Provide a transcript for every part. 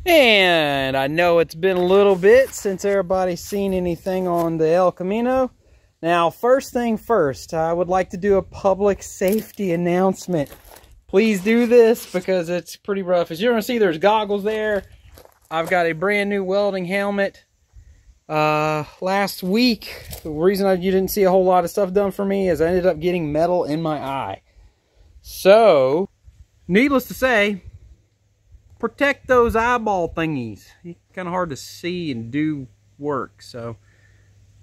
And I know it's been a little bit since everybody's seen anything on the El Camino. Now, first thing first, I would like to do a public safety announcement. Please do this because it's pretty rough. As you're going to see, there's goggles there. I've got a brand new welding helmet. Last week, the reason you didn't see a whole lot of stuff done for me is I ended up getting metal in my eye. So, needless to say, protect those eyeball thingies. It's kind of hard to see and do work, so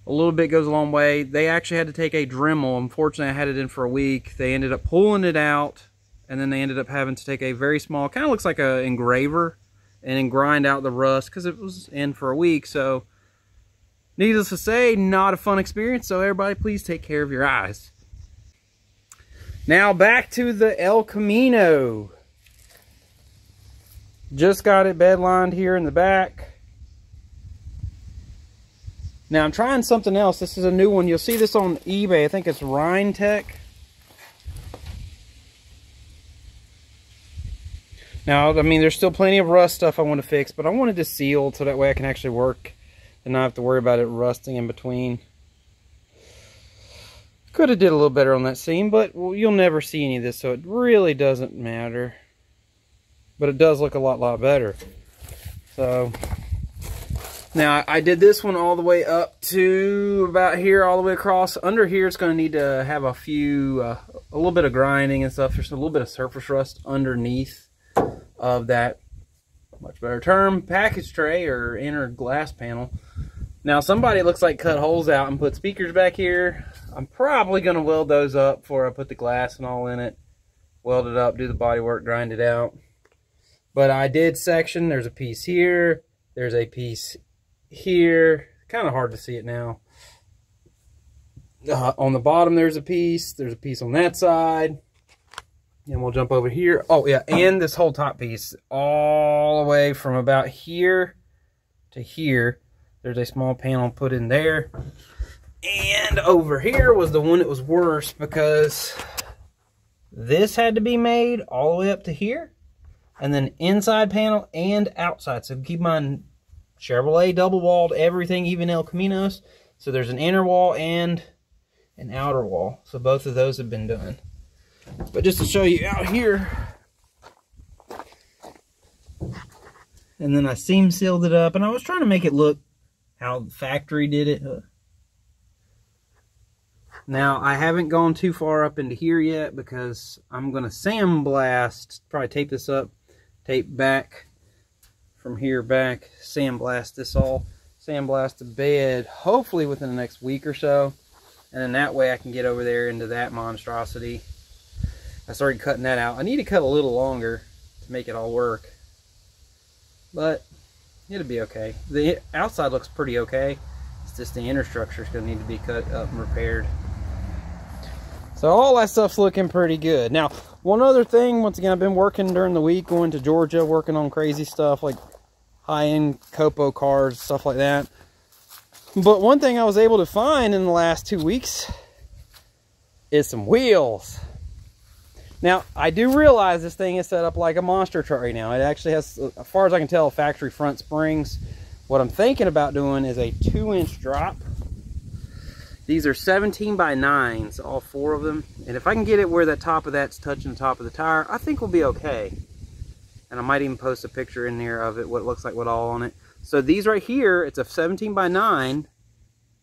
a little bit goes a long way. They actually had to take a Dremel. Unfortunately, I had it in for a week. They ended up pulling it out, and then they ended up having to take a very small, kind of looks like an engraver, and then grind out the rust because it was in for a week. So, needless to say, not a fun experience. So everybody, please take care of your eyes. Now back to the El Camino. Just got it bedlined here in the back. Now I'm trying something else. This is a new one. You'll see this on eBay. I think it's Rhine Tech. Now, I mean, there's still plenty of rust stuff I want to fix, but I wanted to seal so that way I can actually work and not have to worry about it rusting in between. Could have did a little better on that seam, but you'll never see any of this, so it really doesn't matter. But it does look a lot better. So now I did this one all the way up to about here, all the way across. Under here, it's going to need to have a little bit of grinding and stuff. There's a little bit of surface rust underneath of that, much better term, package tray or inner glass panel. Now somebody, it looks like, cut holes out and put speakers back here. I'm probably going to weld those up before I put the glass and all in it. Weld it up, do the body work, grind it out. But I did section. There's a piece here. There's a piece here. Kind of hard to see it now. On the bottom there's a piece. There's a piece on that side. And we'll jump over here. Oh yeah, and this whole top piece. All the way from about here to here. There's a small panel put in there. And over here was the one that was worse because this had to be made all the way up to here. And then inside panel and outside. So keep in mind, Chevrolet double walled everything, even El Caminos. So there's an inner wall and an outer wall. So both of those have been done. But just to show you out here. And then I seam sealed it up. And I was trying to make it look how the factory did it. Now, I haven't gone too far up into here yet because I'm going to sandblast, probably tape this up. Tape back from here back, sandblast this all, sandblast the bed, hopefully within the next week or so, and then that way I can get over there into that monstrosity. I started cutting that out. I need to cut a little longer to make it all work, but it'll be okay. The outside looks pretty okay. It's just the inner structure is going to need to be cut up and repaired. So all that stuff's looking pretty good. Now, one other thing, once again, I've been working during the week, going to Georgia, working on crazy stuff like high-end Copo cars, stuff like that. But one thing I was able to find in the last 2 weeks is some wheels. Now, I do realize this thing is set up like a monster truck right now. It actually has, as far as I can tell, factory front springs. What I'm thinking about doing is a 2-inch drop. These are 17 by 9s, all 4 of them. And if I can get it where that top of that's touching the top of the tire, I think we'll be okay. And I might even post a picture in there of it, what it looks like with all on it. So these right here, it's a 17 by 9.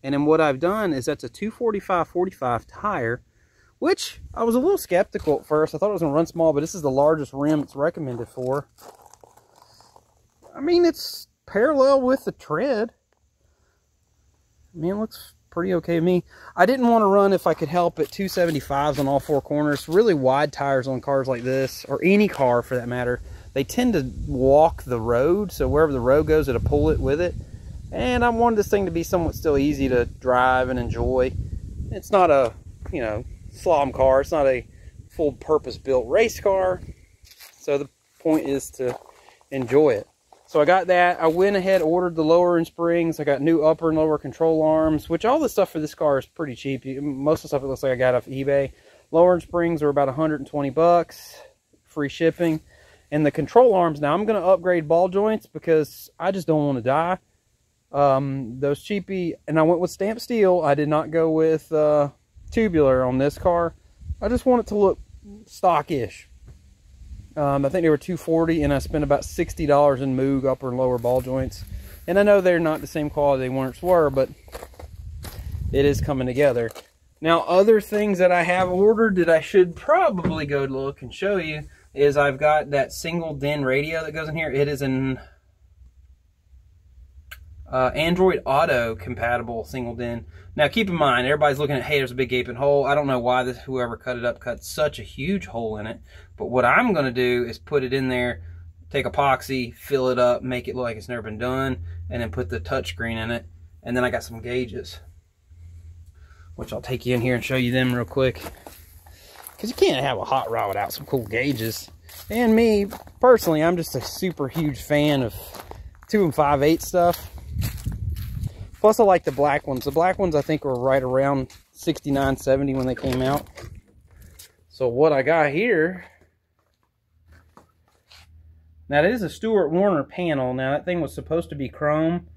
And then what I've done is that's a 245/45 tire, which I was a little skeptical at first. I thought it was going to run small, but this is the largest rim it's recommended for. I mean, it's parallel with the tread. I mean, it looks pretty okay to me. I didn't want to run, if I could help it, 275s on all 4 corners. Really wide tires on cars like this, or any car for that matter, they tend to walk the road, so wherever the road goes, it'll pull it with it. And I wanted this thing to be somewhat still easy to drive and enjoy. It's not a, you know, slalom car. It's not a full purpose built race car. So the point is to enjoy it. So I got that. I went ahead, ordered the lowering springs. I got new upper and lower control arms, which all the stuff for this car is pretty cheap. Most of the stuff it looks like I got off eBay. Lowering springs are about 120 bucks, free shipping. And the control arms, now I'm going to upgrade ball joints because I just don't want to die. Those cheapy, and I went with stamped steel. I did not go with tubular on this car. I just want it to look stockish. I think they were $240, and I spent about $60 in Moog upper and lower ball joints. And I know they're not the same quality they once were, but it is coming together. Now, other things that I have ordered that I should probably go look and show you is I've got that single DIN radio that goes in here. It is an Android Auto compatible single DIN. Now, keep in mind, everybody's looking at, hey, there's a big gaping hole. I don't know why whoever cut it up cut such a huge hole in it. But what I'm going to do is put it in there, take epoxy, fill it up, make it look like it's never been done, and then put the touchscreen in it. And then I got some gauges, which I'll take you in here and show you them real quick. Because you can't have a hot rod without some cool gauges. And me, personally, I'm just a super huge fan of 2 5/8 stuff. Plus, I like the black ones. The black ones, I think, were right around 69, 70 when they came out. So what I got here... Now, it is a Stuart Warner panel. Now, that thing was supposed to be chrome.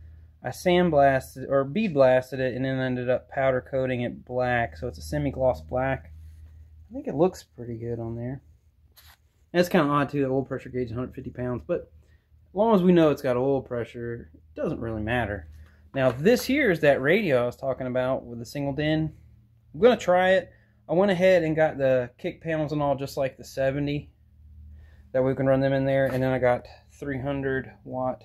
I sandblasted, or bead blasted it, and then ended up powder coating it black. So it's a semi-gloss black. I think it looks pretty good on there. And it's kind of odd, too. The oil pressure gauge is 150 pounds. But as long as we know it's got oil pressure, it doesn't really matter. Now, this here is that radio I was talking about with the single DIN. I'm going to try it. I went ahead and got the kick panels and all just like the 70. That way we can run them in there. And then I got 300 watt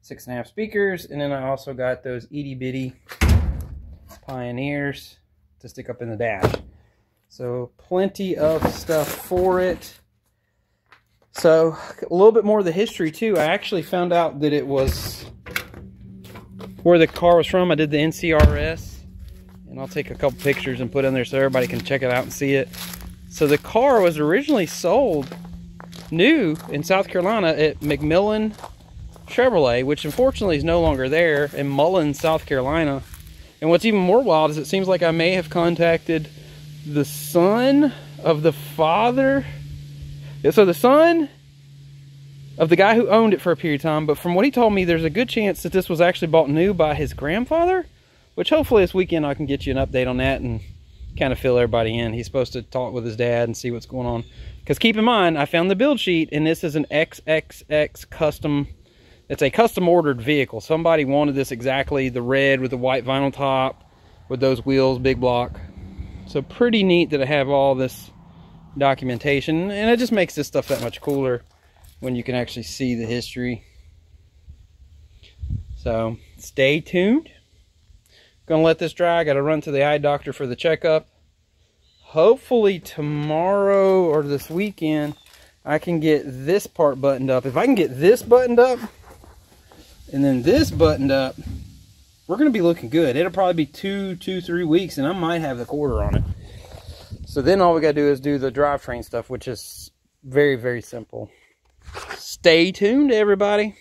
6.5 speakers. And then I also got those itty bitty Pioneers to stick up in the dash. So plenty of stuff for it. So a little bit more of the history too. I actually found out that it was where the car was from. I did the NCRS, and I'll take a couple pictures and put in there so everybody can check it out and see it. So the car was originally sold new in South Carolina at McMillan Chevrolet, which unfortunately is no longer there, in Mullen, South Carolina. And what's even more wild is it seems like I may have contacted the son of the father. So the son of the guy who owned it for a period of time, but from what he told me, there's a good chance that this was actually bought new by his grandfather, which hopefully this weekend I can get you an update on that and kind of fill everybody in. He's supposed to talk with his dad and see what's going on. Because keep in mind, I found the build sheet, and this is an XXX custom. It's a custom ordered vehicle. Somebody wanted this exactly, the red with the white vinyl top, with those wheels, big block. So pretty neat that I have all this documentation, and it just makes this stuff that much cooler when you can actually see the history. So stay tuned. Gonna let this dry. Gotta run to the eye doctor for the checkup. Hopefully tomorrow or this weekend I can get this part buttoned up. If I can get this buttoned up and then this buttoned up, we're gonna be looking good. It'll probably be 3 weeks, and I might have the quarter on it. So then all we gotta do is do the drivetrain stuff, which is very, very simple. Stay tuned, everybody.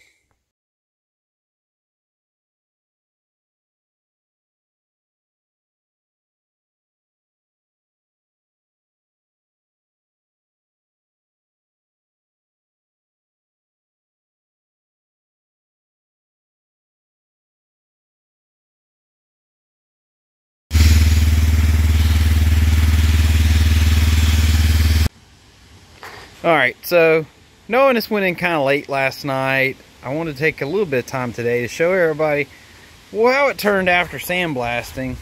Alright, so knowing this went in kind of late last night, I wanted to take a little bit of time today to show everybody how it turned after sandblasting.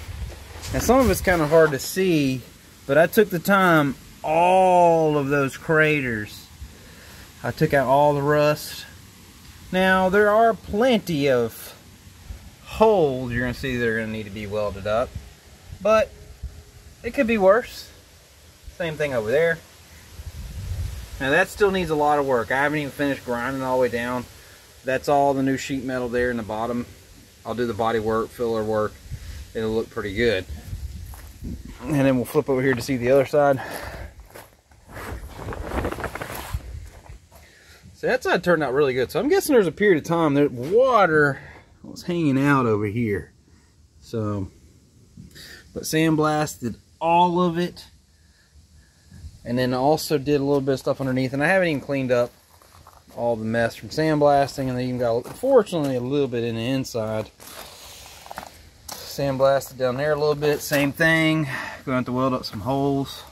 And some of it's kind of hard to see, but I took the time, all of those craters. I took out all the rust. Now, there are plenty of holes you're going to see that are going to need to be welded up, but it could be worse. Same thing over there. Now that still needs a lot of work. I haven't even finished grinding all the way down. That's all the new sheet metal there in the bottom. I'll do the body work, filler work. It'll look pretty good. And then we'll flip over here to see the other side. So that side turned out really good. So I'm guessing there's a period of time that water was hanging out over here. So, but sandblasted all of it. And then I also did a little bit of stuff underneath, and I haven't even cleaned up all the mess from sandblasting, and they even got, fortunately, a little bit in the inside. Sandblasted down there a little bit, same thing. Going to have to weld up some holes.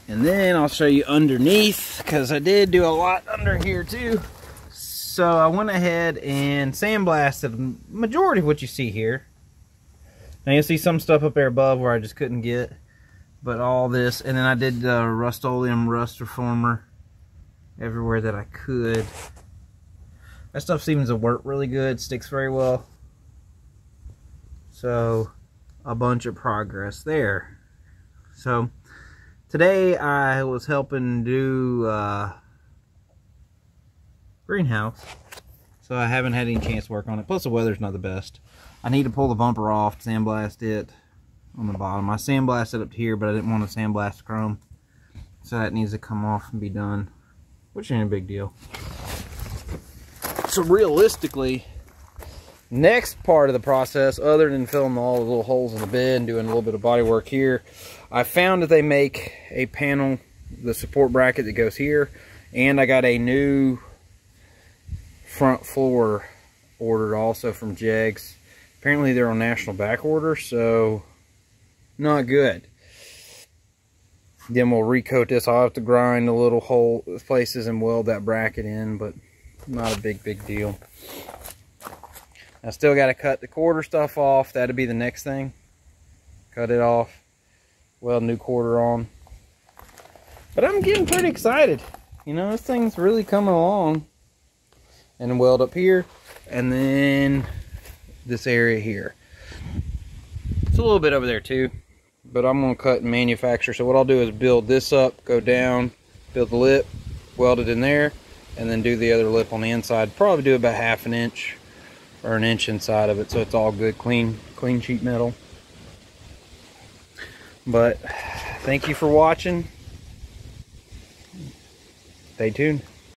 And then I'll show you underneath, because I did do a lot under here too. So I went ahead and sandblasted the majority of what you see here. Now you'll see some stuff up there above where I just couldn't get, but all this, and then I did Rust-Oleum rust reformer everywhere that I could. That stuff seems to work really good, sticks very well. So a bunch of progress there. So today I was helping do greenhouse, so I haven't had any chance to work on it. Plus the weather's not the best. I need to pull the bumper off, sandblast it on the bottom. I sandblasted up here, but I didn't want to sandblast the chrome, so that needs to come off and be done, which ain't a big deal. So realistically, next part of the process, other than filling all the little holes in the bed and doing a little bit of body work here, I found that they make a panel, the support bracket that goes here, and I got a new front floor ordered also from Jegs. Apparently they're on national back order, so not good. Then we'll recoat this. I'll have to grind the little hole places and weld that bracket in, but not a big deal. I still got to cut the quarter stuff off. That'll be the next thing. Cut it off, weld new quarter on. But I'm getting pretty excited. You know, this thing's really coming along. And weld up here, and then this area here. It's a little bit over there too, but I'm going to cut and manufacture. So what I'll do is build this up, go down, build the lip, weld it in there, and then do the other lip on the inside. Probably do about 1/2 inch or 1 inch inside of it, so it's all good, clean sheet metal. But thank you for watching. Stay tuned.